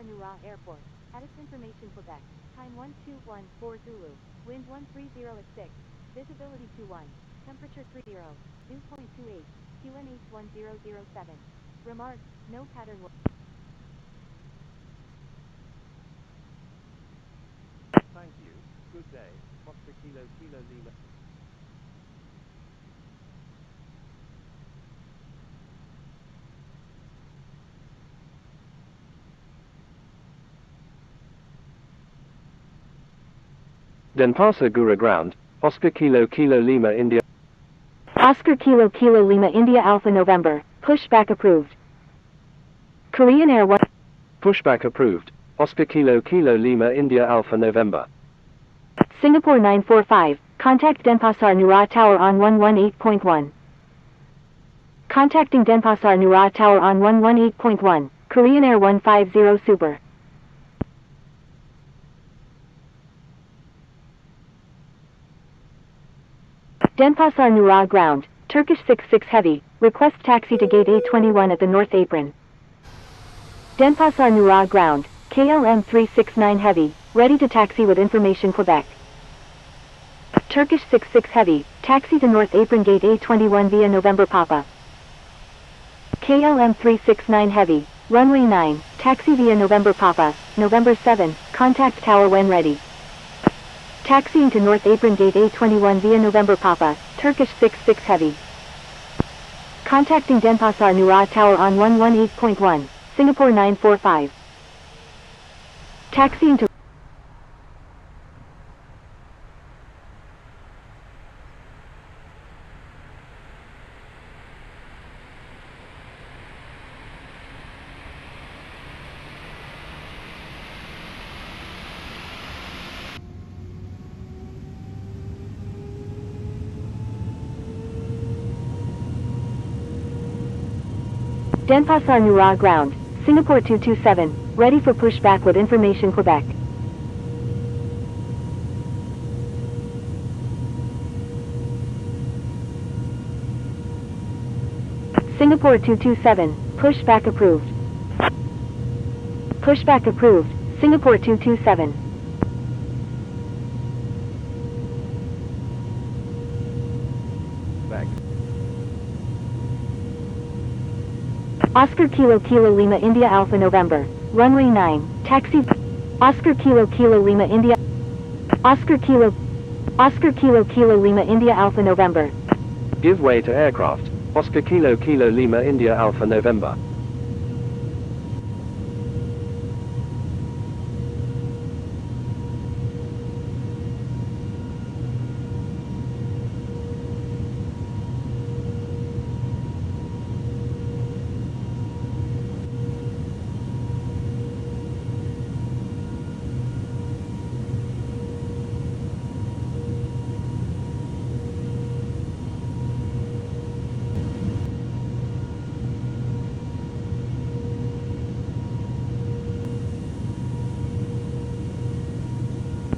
Ngruah Airport. Status information Quebec. Time 1214 Zulu. Wind 130 at 6. Visibility 21. Temperature 30. Dew point 28. QNH 1007. Remarks, no pattern work. Thank you. Good day. Oscar Kilo Kilo Lima. Denpasar Ngruah ground. Oscar Kilo Kilo Lima India. Oscar Kilo Kilo Lima India Alpha November. Pushback approved. Korean Air 1. Pushback approved. Oscar Kilo Kilo Lima India Alpha November. Singapore 945. Contact Denpasar Ngruah Tower on 118.1. Contacting Denpasar Ngruah Tower on 118.1. Korean Air 150 Super. Denpasar Ngruah ground. Turkish 66 Heavy. Request taxi to gate A21 at the North Apron. Denpasar Ngruah ground. KLM 369 Heavy. Ready to taxi with information Quebec. Turkish 66 Heavy. Taxi to North Apron gate A21 via November Papa. KLM 369 Heavy. Runway 9. Taxi via November Papa. November 7. Contact tower when ready. Taxiing to North Apron gate A21 via November Papa. Turkish 66 Heavy. Contacting Denpasar Ngruah Tower on 118.1. Singapore 945. Taxiing to Denpasar Ngruah ground. Singapore 227. Ready for pushback with information Quebec. Singapore 227. Pushback approved. Pushback approved. Singapore 227. Back. Oscar Kilo Kilo Lima India Alpha November. Runway 9. Taxi. Oscar Kilo Kilo Lima India. Oscar Kilo Kilo Lima India Alpha November. Give way to aircraft. Oscar Kilo Kilo Lima India Alpha November.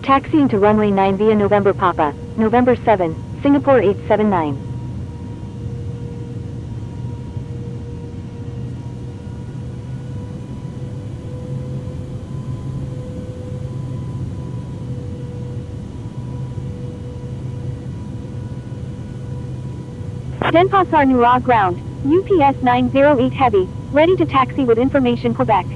Taxiing to runway 9 via November Papa. November 7. Singapore 879. Denpasar Ngruah ground. UPS 908 Heavy. Ready to taxi with information Quebec.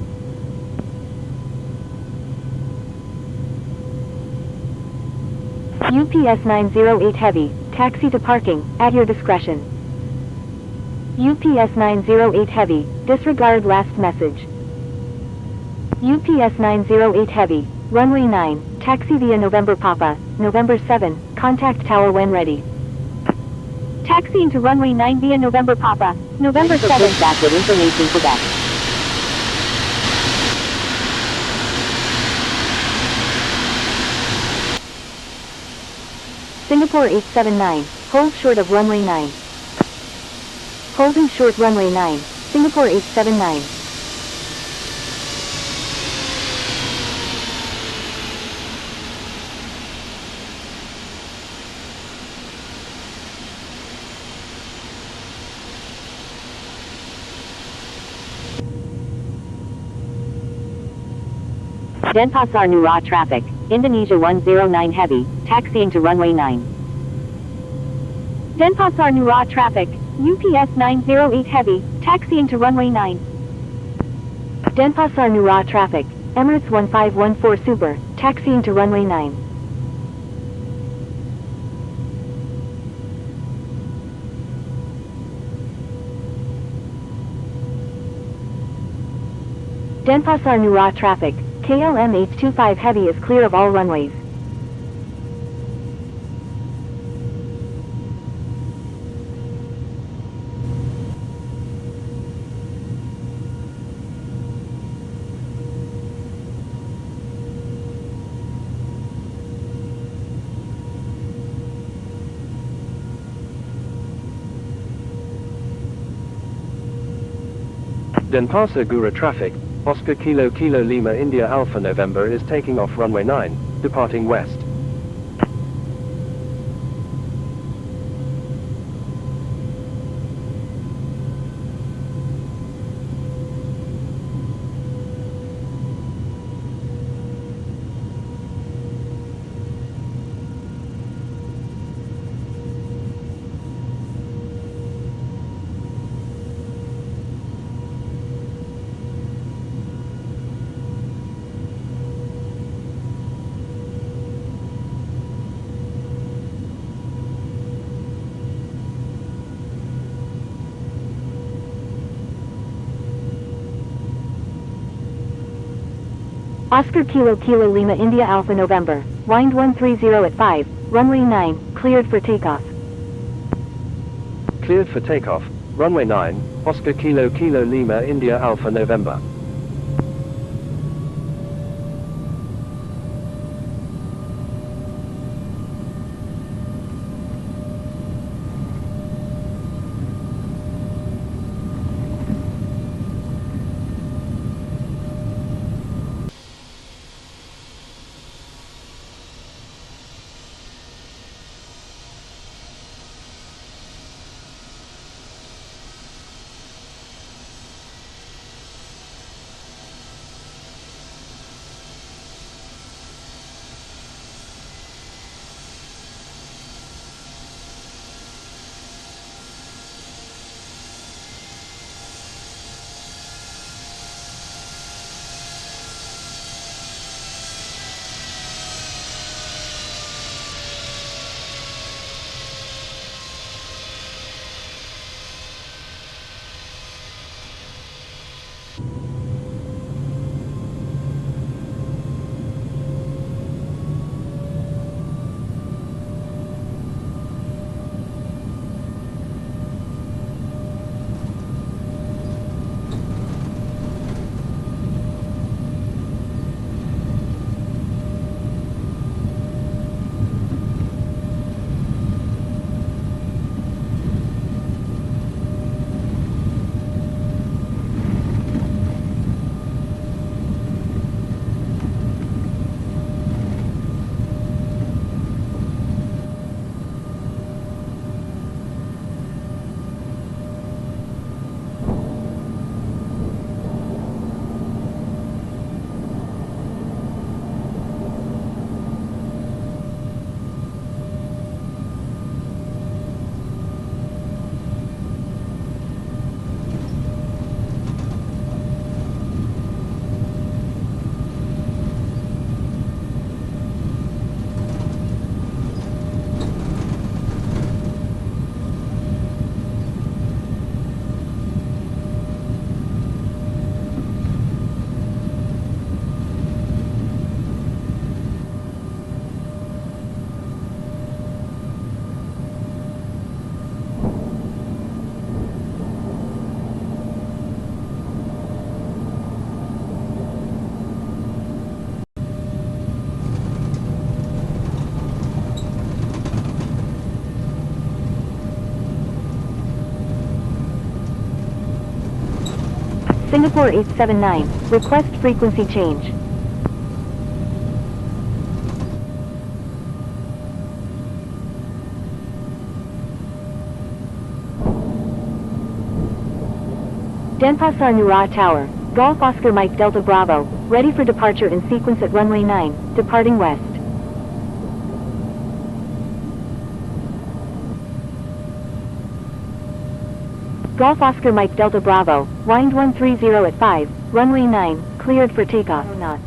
UPS 908 Heavy. Taxi to parking, at your discretion. UPS 908 Heavy. Disregard last message. UPS 908 Heavy. Runway 9. Taxi via November Papa. November 7. Contact tower when ready. Taxiing to runway 9 via November Papa. November 7. Back with information Quebec. Singapore 879. Hold short of runway 9. Holding short runway 9. Singapore 879. Denpasar Ngruah traffic, Indonesia 109 heavy, taxiing to runway 9. Denpasar Ngruah traffic, UPS 908 heavy, taxiing to runway 9. Denpasar Ngruah traffic, Emirates 1514 Super, taxiing to runway 9. Denpasar Ngruah traffic, KLM 825 heavy is clear of all runways. Denpasar Ngruah traffic, Oscar Kilo Kilo Lima India Alpha November is taking off runway 9, departing west. Oscar Kilo Kilo Lima India Alpha November, wind 130 at 5, runway 9, cleared for takeoff. Cleared for takeoff, runway 9, Oscar Kilo Kilo Lima India Alpha November. Singapore 879, request frequency change. Denpasar Ngruah Tower, Golf Oscar Mike Delta Bravo, ready for departure in sequence at runway 9, departing west. Golf Oscar Mike Delta Bravo, wind 130 at 5, runway 9, cleared for takeoff. Knots.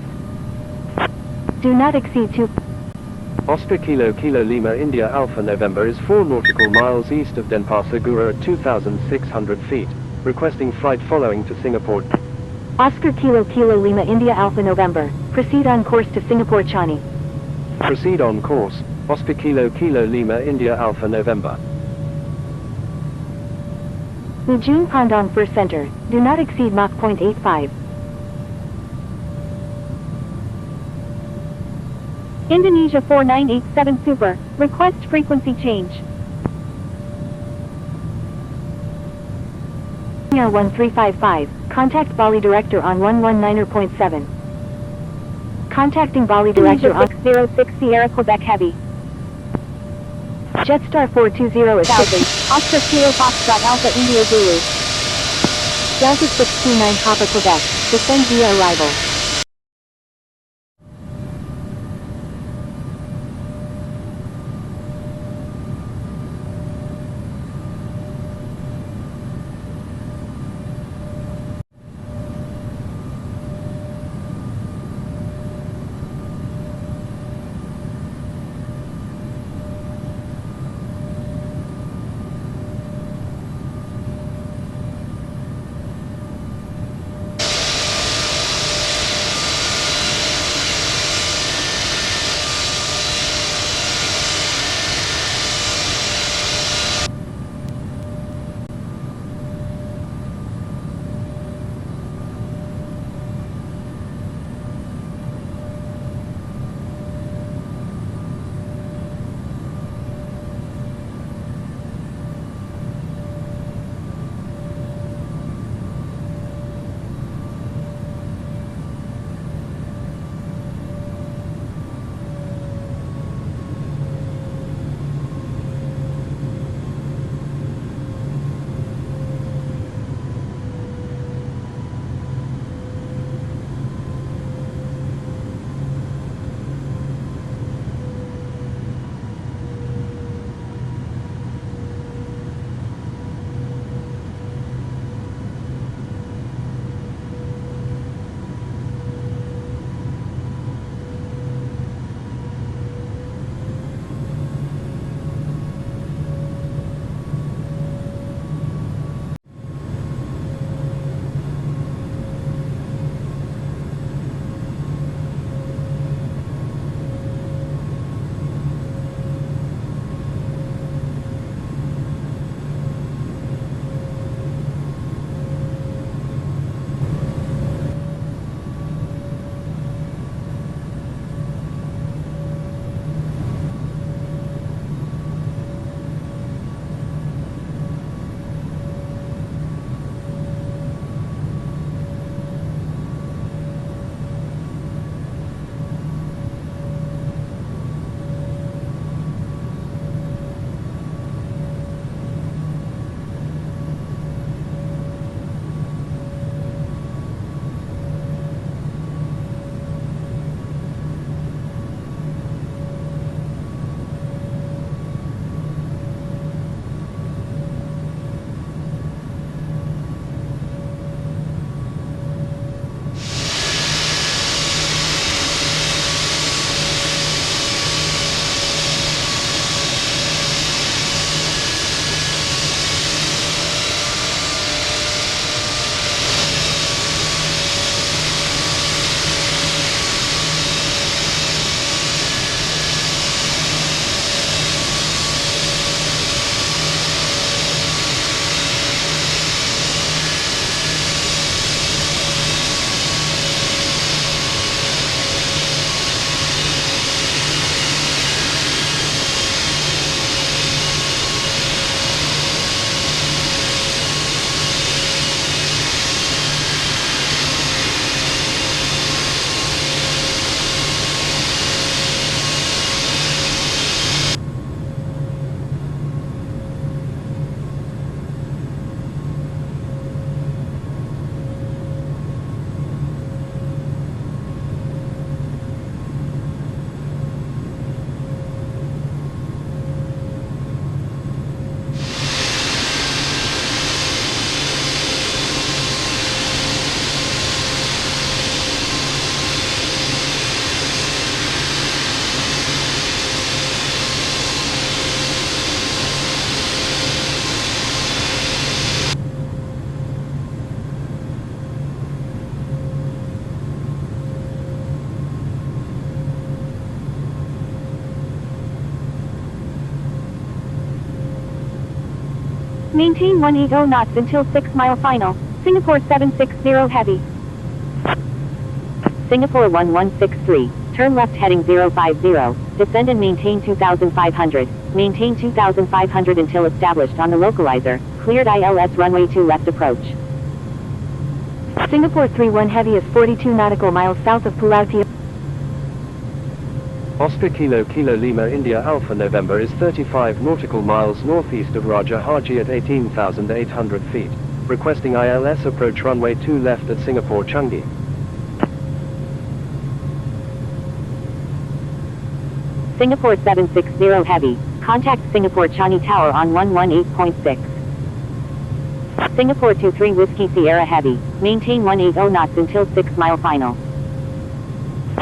Do not exceed 2. Oscar Kilo Kilo Lima India Alpha November is 4 nautical miles east of Denpasar Ngruah at 2,600 feet, requesting flight following to Singapore. Oscar Kilo Kilo Lima India Alpha November, proceed on course to Singapore Changi. Proceed on course, Oscar Kilo Kilo Lima India Alpha November. Ujung Pandang First Center, do not exceed Mach 0.85. Indonesia 4987 Super, request frequency change. Air 1355, contact Bali Director on 119.7. Contacting Bali Director on 606 Sierra Quebec Heavy. Jetstar 420 is 1000, Oscar Kilo Foxtrot Alpha India Zulu. Delta 629 Papa Quebec, descend via arrival. Maintain 180 knots until 6 mile final. Singapore 760 heavy. Singapore 1163, turn left heading 050, descend and maintain 2500. Maintain 2500 until established on the localizer. Cleared ILS runway 2 left approach. Singapore 31 heavy is 42 nautical miles south of Pulau T. Oscar Kilo Kilo Lima India Alpha November is 35 nautical miles northeast of Raja Haji at 18,800 feet. Requesting ILS approach runway 2 left at Singapore Changi. Singapore 760 heavy, contact Singapore Changi Tower on 118.6. Singapore 23 Whiskey Sierra heavy, maintain 180 knots until 6 mile final.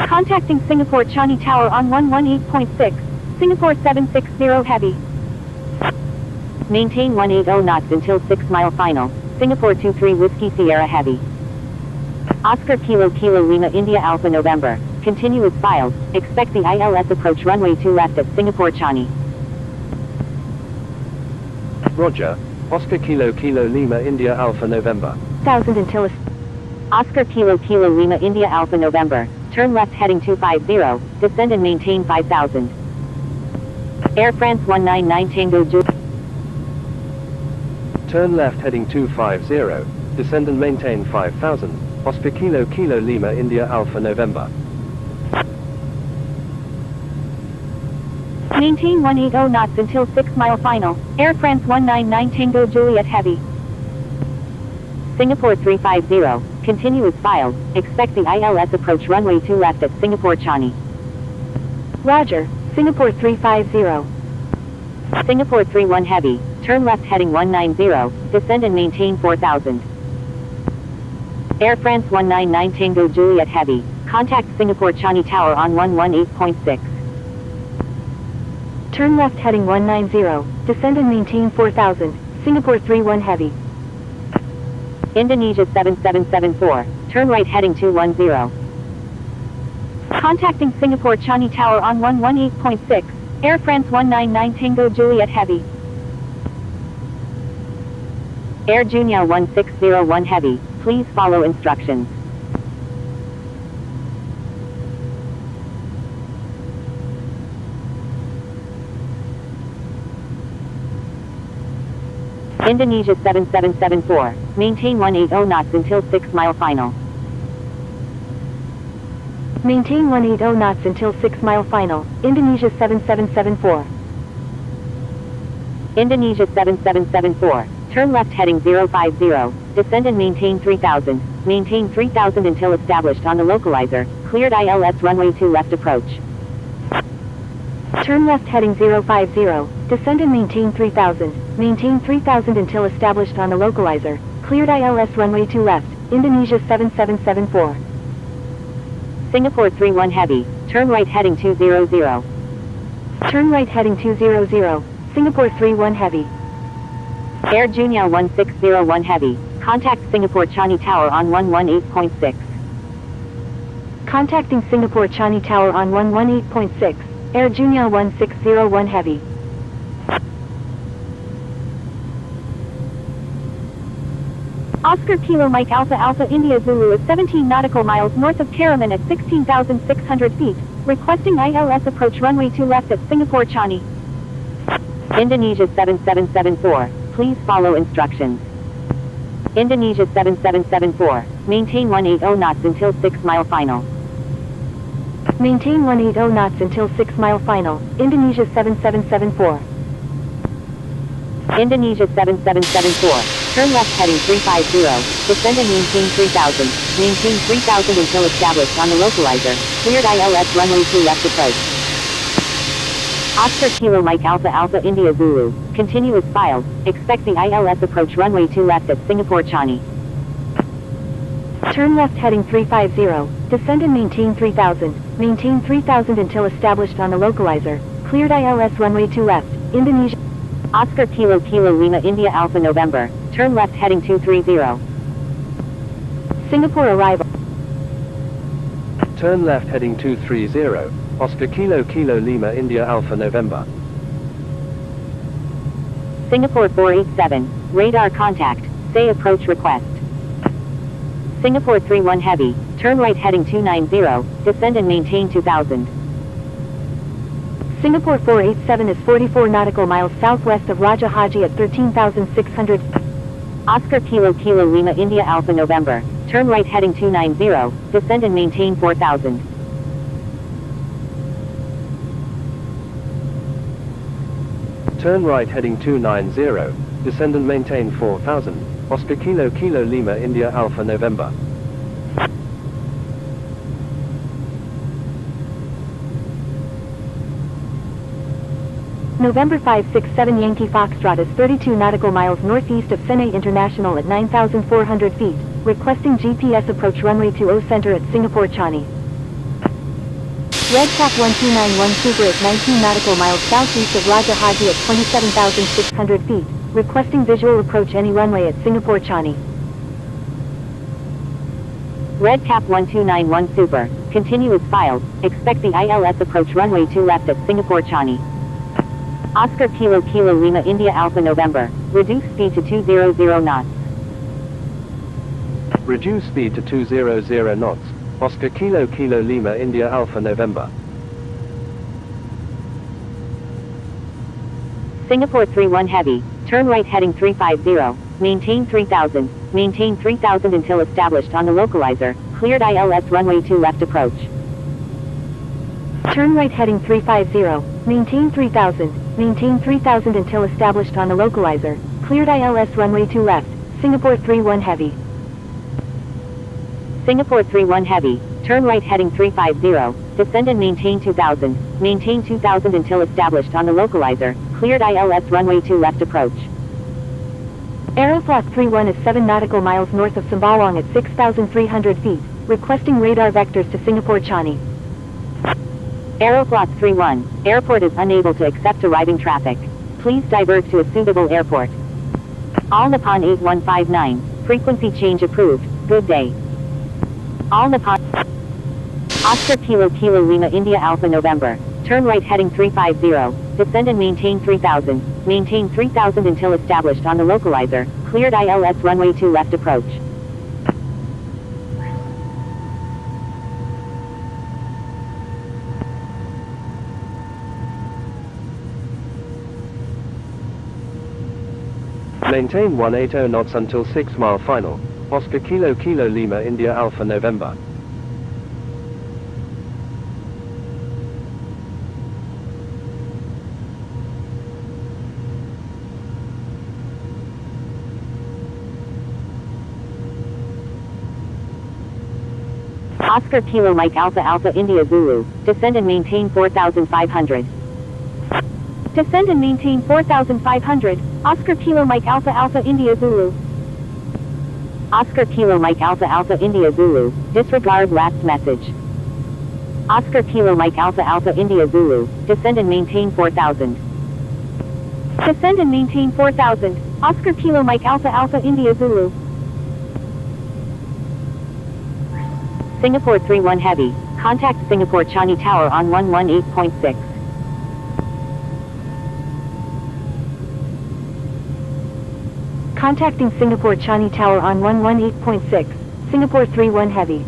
Contacting Singapore Changi Tower on 118.6, Singapore 760 heavy. Maintain 180 knots until 6 mile final, Singapore 23 Whiskey Sierra heavy. Oscar Kilo Kilo Lima India Alpha November, continue as filed, expect the ILS approach runway 2 left at Singapore Changi. Roger, Oscar Kilo Kilo Lima India Alpha November. 1000 until Oscar Kilo Kilo Lima India Alpha November, turn left heading 250, descend and maintain 5000. Air France 199 Tango Juliet. Turn left heading 250, descend and maintain 5000. Oscar Kilo Kilo Lima India Alpha November. Maintain 180 knots until 6 mile final, Air France 199 Tango Juliet heavy. Singapore 350, continue as filed, expect the ILS approach runway 2 left at Singapore Changi. Roger, Singapore 350. Singapore 31 heavy, turn left heading 190, descend and maintain 4000. Air France 199 Tango Juliet heavy, contact Singapore Changi Tower on 118.6. Turn left heading 190, descend and maintain 4000, Singapore 31 heavy. Indonesia 7774, turn right heading 210. Contacting Singapore Changi Tower on 118.6, Air France 199 Tango Juliet heavy. Air Junia 1601 heavy, please follow instructions. Indonesia 7774, maintain 180 knots until 6 mile final. Maintain 180 knots until 6 mile final, Indonesia 7774. Indonesia 7774, turn left heading 050, descend and maintain 3000, maintain 3000 until established on the localizer, cleared ILS runway 2 left approach. Turn left heading 050, descend and maintain 3000, maintain 3000 until established on the localizer, cleared ILS runway 2 left, Indonesia 7774. Singapore 31 heavy, turn right heading 200. Turn right heading 200, Singapore 31 heavy. Air Junia 1601 heavy, contact Singapore Changi Tower on 118.6. Contacting Singapore Changi Tower on 118.6, Air Junia 1601 heavy. Oscar Kilo Mike Alpha Alpha India Zulu is 17 nautical miles north of Karaman at 16,600 feet, requesting ILS approach runway 2 left at Singapore Changi. Indonesia 7774, please follow instructions. Indonesia 7774, maintain 180 knots until 6 mile final. Maintain 180 knots until 6 mile final, Indonesia 7774. Indonesia 7774, turn left heading 350, descend and maintain 3000, maintain 3000 until established on the localizer, cleared ILS runway 2 left approach. Oscar Kilo Mike Alpha Alpha India Zulu, continue as filed, expect the ILS approach runway 2 left at Singapore Changi. Turn left heading 350, descend and maintain 3000, maintain 3000 until established on the localizer, cleared ILS runway 2 left, Indonesia. Oscar Kilo Kilo Lima India Alpha November, turn left heading 230. Singapore arrival. Turn left heading 230, Oscar Kilo Kilo Lima India Alpha November. Singapore 487, radar contact, say approach request. Singapore 31 heavy, turn right heading 290, descend and maintain 2000. Singapore 487 is 44 nautical miles southwest of Raja Haji at 13,600. Oscar Kilo Kilo Lima India Alpha November, turn right heading 290, descend and maintain 4000. Turn right heading 290, descend and maintain 4000. Oscar Kilo Kilo Lima India Alpha November. November 567 Yankee Foxtrot is 32 nautical miles northeast of Sene International at 9,400 feet, requesting GPS approach runway 20 center at Singapore Changi. Red Cap 1291 Super at 19 nautical miles southeast of Raja Haji at 27,600 feet, requesting visual approach any runway at Singapore Changi. Red Cap 1291 Super, continue as filed, expect the ILS approach runway 2 left at Singapore Changi. Oscar Kilo Kilo Lima India Alpha November, reduce speed to 200 knots. Reduce speed to 200 knots. Oscar Kilo Kilo Lima India Alpha November. Singapore 31 heavy, turn right heading 350, maintain 3000, maintain 3000 until established on the localizer, cleared ILS runway 2 left approach. Turn right heading 350, maintain 3000, maintain 3000 until established on the localizer, cleared ILS runway 2 left, Singapore 31 heavy. Singapore 31 heavy, turn right heading 350, descend and maintain 2000 until established on the localizer, cleared ILS runway 2 left approach. Aeroflot 31 is 7 nautical miles north of Sembawang at 6,300 feet, requesting radar vectors to Singapore Changi. Aeroflot 31, airport is unable to accept arriving traffic. Please divert to a suitable airport. All Nippon 8159, frequency change approved, good day. All Nippon Oscar Kilo Kilo Lima India Alpha November, turn right heading 350, descend and maintain 3000 until established on the localizer, cleared ILS runway 2 left approach. Maintain 180 knots until 6 mile final. Oscar Kilo Kilo Lima India Alpha November. Oscar Kilo Mike Alpha Alpha India Zulu, descend and maintain 4500. Descend and maintain 4500, Oscar Kilo Mike Alpha Alpha India Zulu. Oscar Kilo Mike Alpha Alpha India Zulu, disregard last message. Oscar Kilo Mike Alpha Alpha India Zulu, descend and maintain 4000. Descend and maintain 4000, Oscar Kilo Mike Alpha Alpha India Zulu. Singapore 31 heavy, contact Singapore Changi Tower on 118.6. Contacting Singapore Changi Tower on 118.6, Singapore 31 heavy.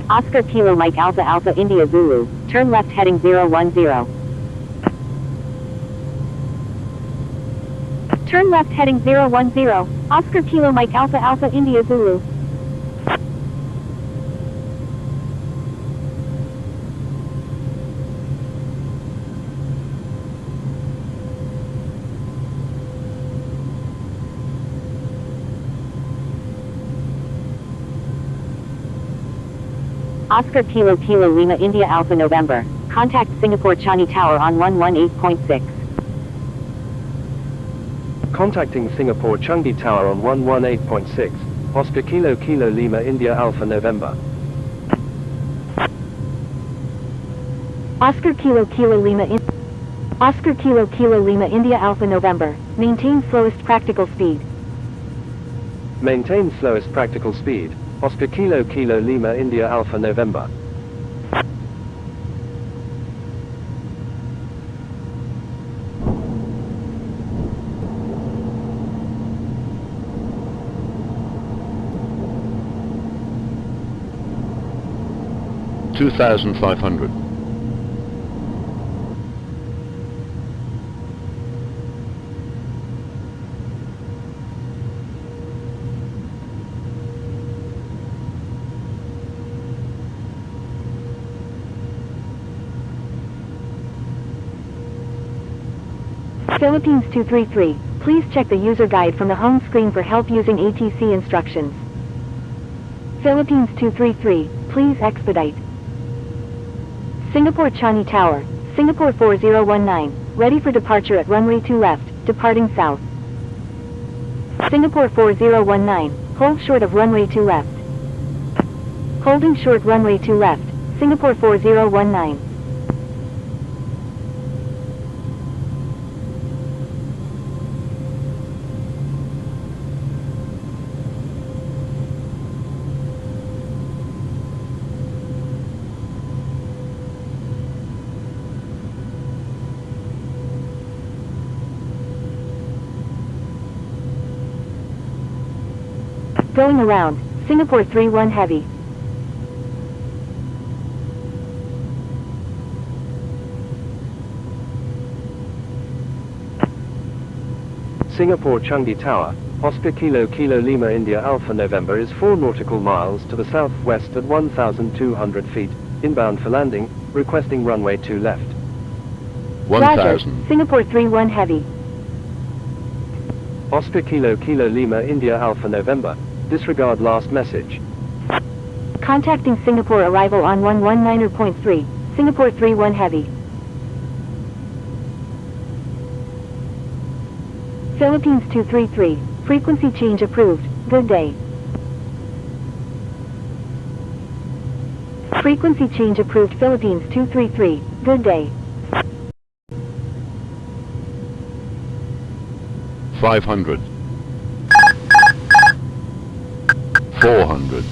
Oscar Kilo Mike Alpha Alpha India Zulu, turn left heading 010. Turn left heading 010, Oscar Kilo Mike Alpha Alpha India Zulu. Oscar Kilo Kilo Lima India Alpha November, Contact Singapore Changi Tower on 118.6. Contacting Singapore Changi Tower on 118.6. Oscar Kilo Kilo Lima India Alpha November. Oscar Kilo Kilo Lima Oscar Kilo Kilo Lima India Alpha November. Maintain slowest practical speed. Maintain slowest practical speed. Oscar Kilo Kilo Lima India Alpha November. $2,500. Philippines 233. Please check the user guide from the home screen for help using ATC instructions. Philippines 233. Please expedite. Singapore Changi Tower, Singapore 4019, ready for departure at runway 2 left, departing south. Singapore 4019, hold short of runway 2 left. Holding short runway 2 left, Singapore 4019. Going around, Singapore 31 heavy. Singapore Changi Tower, Oscar Kilo Kilo Lima India Alpha November is 4 nautical miles to the southwest at 1,200 feet, inbound for landing, requesting runway 2 left. 1,000. Roger, Singapore 31 heavy. Oscar Kilo Kilo Lima India Alpha November, disregard last message. Contacting Singapore arrival on 119.3, Singapore 31 heavy. Philippines 233, frequency change approved, good day. Frequency change approved Philippines 233, good day. 500. 400.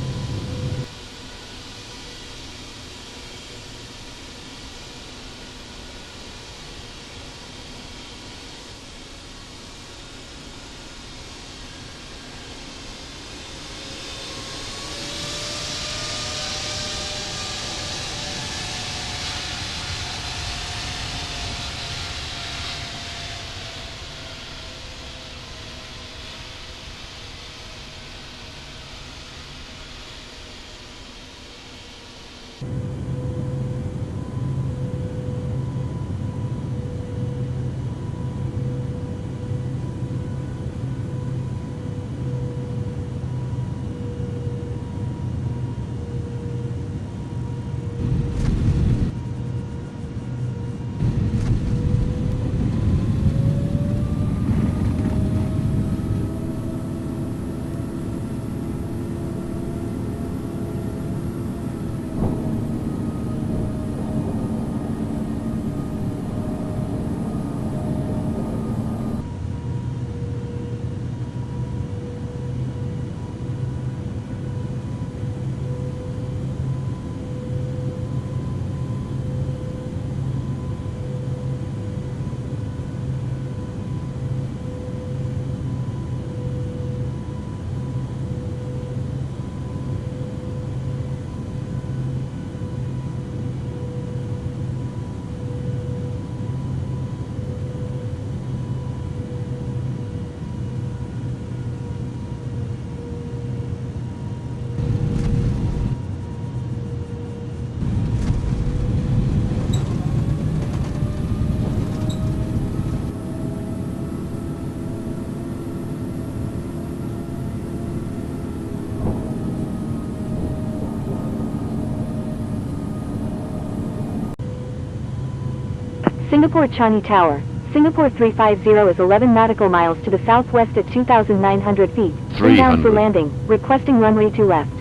Singapore Changi Tower, Singapore 350 is 11 nautical miles to the southwest at 2,900 feet. Inbound for 300. landing, requesting runway 2 left.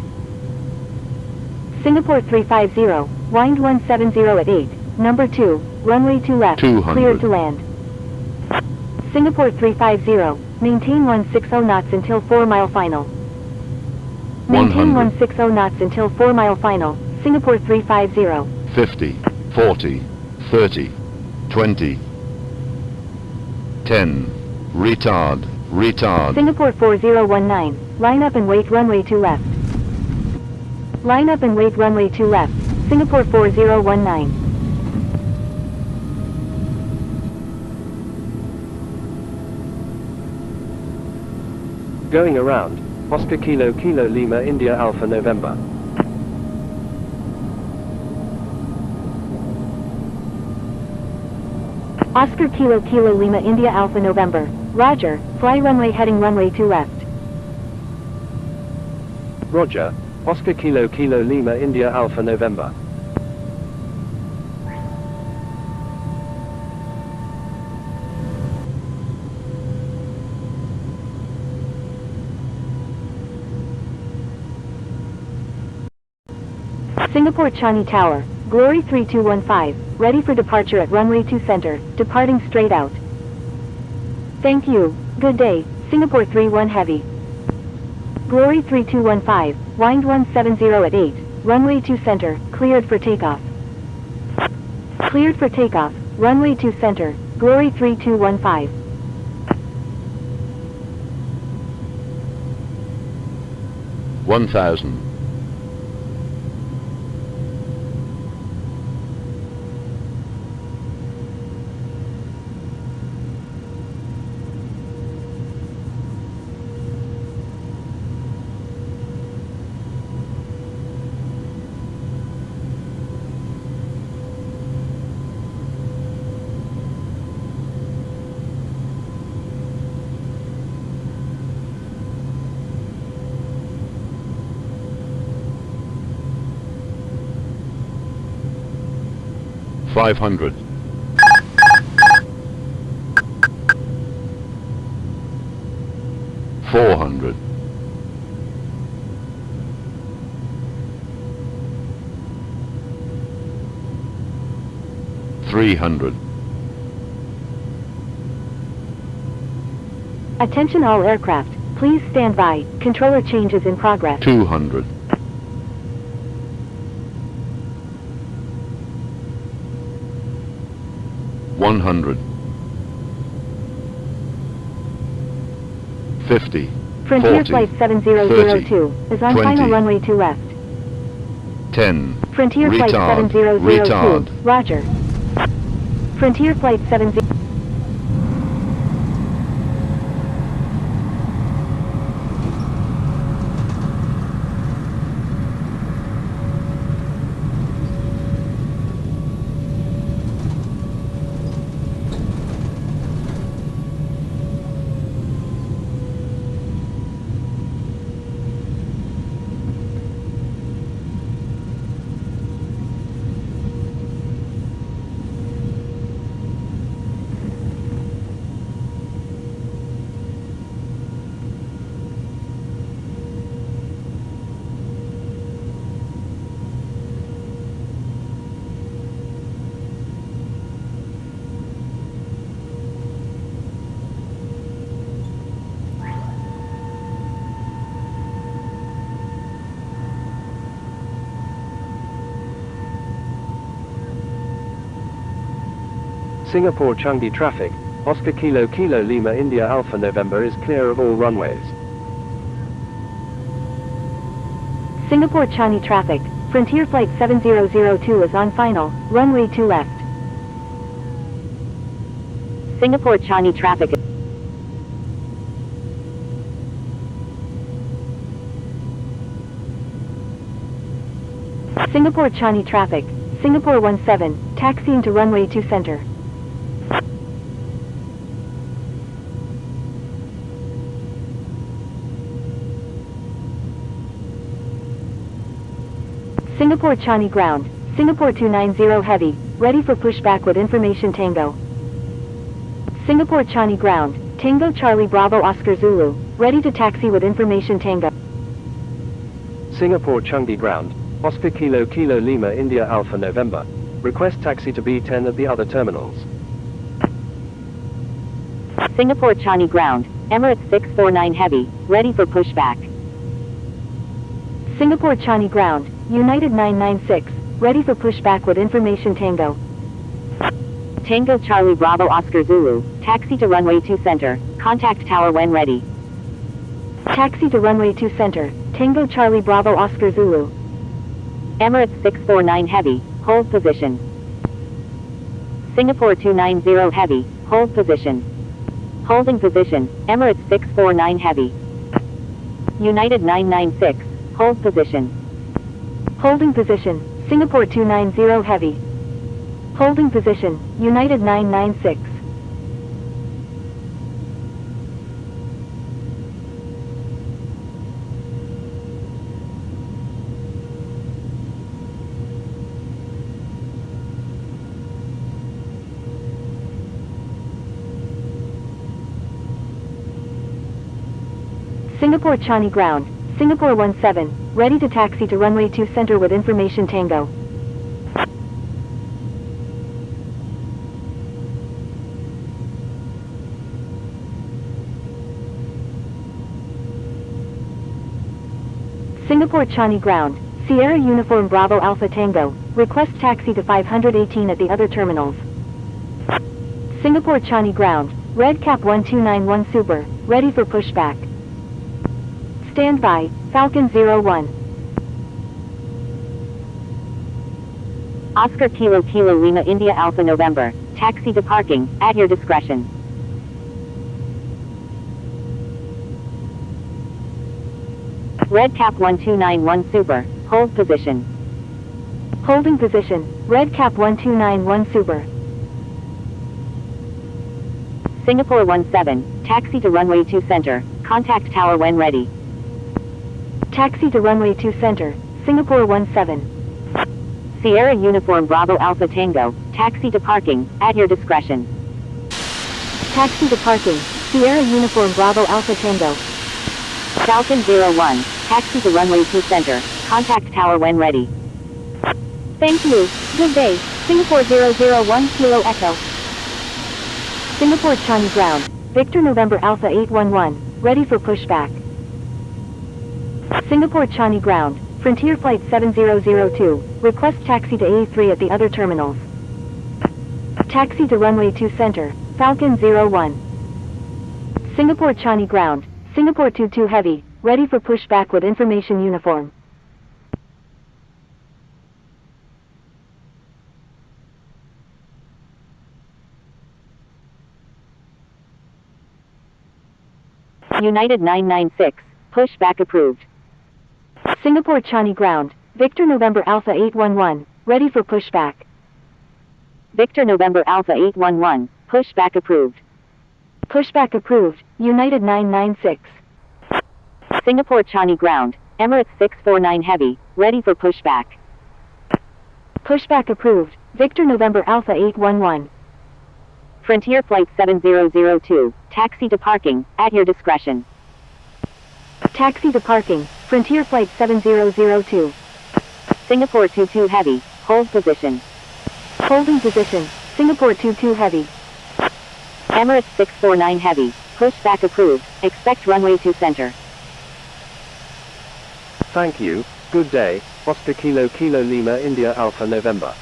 Singapore 350, wind 170 at 8, number 2, runway 2 left, 200. cleared to land. Singapore 350, maintain 160 knots until 4 mile final. Maintain 100. 160 knots until 4 mile final, Singapore 350. 50, 40, 30, 20, 10, retard, Singapore 4019, line up and wait runway 2 left. Line up and wait runway 2 left, Singapore 4019. Going around, Oscar Kilo Kilo Lima India Alpha November. Oscar Kilo Kilo Lima India Alpha November, Roger, fly runway heading runway 2 left. Roger, Oscar Kilo Kilo Lima India Alpha November. Singapore Changi Tower, Glory 3215, ready for departure at runway 2 center, departing straight out. Thank you, good day, Singapore 31 Heavy. Glory 3215, wind 170 at 8, runway 2 center, cleared for takeoff. Cleared for takeoff, runway 2 center, Glory 3215. One 1,000, 500, 400, 300, Attention all aircraft, please stand by, controller changes in progress. 200, 100, 50, Frontier 40, Flight 7002 is on 20, final runway 2 left. 10, Frontier Flight retard, 7002, retard, Roger. Frontier Flight 70. Singapore Changi traffic, Oscar Kilo Kilo Lima India Alpha November is clear of all runways. Singapore Changi traffic, Frontier Flight 7002 is on final, runway 2 left. Singapore Changi traffic. Singapore Changi traffic, Singapore 17, taxiing to runway 2 center. Singapore Changi ground, Singapore 290 heavy, ready for pushback with information Tango. Singapore Changi ground, Tango Charlie Bravo Oscar Zulu, ready to taxi with information Tango. Singapore Changi ground, Oscar Kilo Kilo Lima India Alpha November. Request taxi to B10 at the other terminals. Singapore Changi ground, Emirates 649 Heavy, ready for pushback. Singapore Changi ground, United 996, ready for pushback with information Tango. Tango Charlie Bravo Oscar Zulu, taxi to runway 2 center, contact tower when ready. Taxi to runway 2 center, Tango Charlie Bravo Oscar Zulu. Emirates 649 Heavy, hold position. Singapore 290 Heavy, hold position. Holding position, Emirates 649 Heavy. United 996, hold position. Holding position, Singapore 290 Heavy. Holding position, United 996. Singapore Changi ground, Singapore 17, ready to taxi to runway 2 center with information Tango. Singapore Changi ground, Sierra Uniform Bravo Alpha Tango, request taxi to 518 at the other terminals. Singapore Changi ground, Red Cap 1291 Super, ready for pushback. Stand by, Falcon 01. Oscar Kilo Kilo Lima India Alpha November, taxi to parking, at your discretion. Red Cap 1291 Super, hold position. Holding position, Red Cap 1291 Super. Singapore 17, taxi to runway 2 center, contact tower when ready. Taxi to runway 2 center, Singapore 17. Sierra Uniform Bravo Alpha Tango, taxi to parking, at your discretion. Taxi to parking, Sierra Uniform Bravo Alpha Tango. Falcon 01, taxi to runway 2 center, contact tower when ready. Thank you, good day, Singapore 001 Kilo Echo. Singapore Changi ground, Victor November Alpha 811, ready for pushback. Singapore Changi ground, Frontier Flight 7002, request taxi to A3 at the other terminals. Taxi to runway 2 center, Falcon 01. Singapore Changi ground, Singapore 22 Heavy, ready for pushback with information uniform. United 996, pushback approved. Singapore Changi ground, Victor November Alpha 811, ready for pushback. Victor November Alpha 811, pushback approved. Pushback approved, United 996. Singapore Changi ground, Emirates 649 Heavy, ready for pushback. Pushback approved, Victor November Alpha 811. Frontier Flight 7002, taxi to parking, at your discretion. Taxi to parking, Frontier Flight 7002. Singapore 22 Heavy, hold position. Holding position, Singapore 22 Heavy. Emirates 649 Heavy, pushback approved, expect runway 2 center. Thank you, good day, Oscar Kilo Kilo Lima India Alpha November.